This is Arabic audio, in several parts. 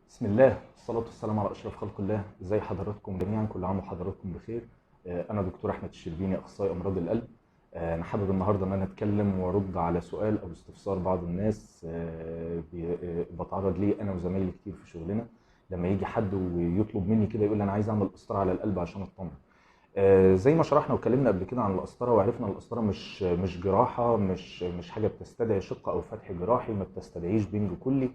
بسم الله والصلاة والسلام على أشرف خلق الله. ازي حضراتكم جميعا؟ كل عام وحضراتكم بخير. أنا دكتور أحمد الشربيني، أخصائي أمراض القلب. أنا حابب النهاردة إن أنا أتكلم وأرد على سؤال أو استفسار بعض الناس بتعرض ليه أنا وزمايلي كتير في شغلنا. لما يجي حد ويطلب مني كده يقول لي أنا عايز أعمل قسطرة على القلب عشان أطمن. زي ما شرحنا واتكلمنا قبل كده عن القسطرة، وعرفنا القسطرة مش جراحة، مش حاجة بتستدعي شق أو فتح جراحي، ما بتستدعيش بنج كلي،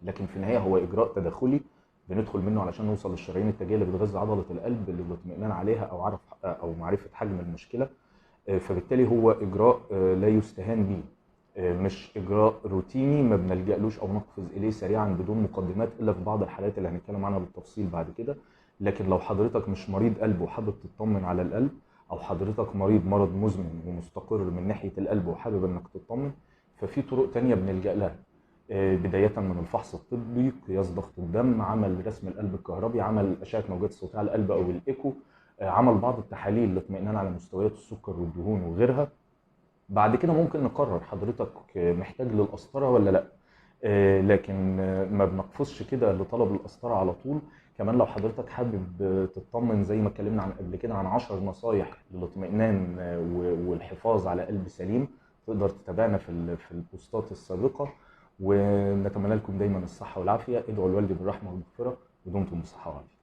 لكن في النهايه هو اجراء تداخلي بندخل منه علشان نوصل للشرايين التاجيه اللي بتغذي عضله القلب للاطمئنان عليها او معرفه حجم المشكله. فبالتالي هو اجراء لا يستهان به. مش اجراء روتيني ما بنلجألوش او نقفز اليه سريعا بدون مقدمات الا في بعض الحالات اللي هنتكلم عنها بالتفصيل بعد كده. لكن لو حضرتك مش مريض قلب وحابب تطمن على القلب، او حضرتك مرض مزمن ومستقر من ناحيه القلب وحابب انك تطمن، ففي طرق تانية بنلجأ لها. بداية من الفحص الطبي، قياس ضغط الدم، عمل رسم القلب الكهربي، عمل أشعة موجات صوتية على القلب أو الإيكو، عمل بعض التحاليل للاطمئنان على مستويات السكر والدهون وغيرها. بعد كده ممكن نقرر حضرتك محتاج للقسطرة ولا لا. لكن ما بنقفزش كده لطلب القسطرة على طول. كمان لو حضرتك حابب تطمن زي ما اتكلمنا عن قبل كده عن 10 نصايح للاطمئنان والحفاظ على قلب سليم، تقدر تتابعنا في البوستات السابقة. ونتمنى لكم دايما الصحة والعافية. ادعوا لوالدي بالرحمة والمغفرة، ودمتم بصحة وعافية.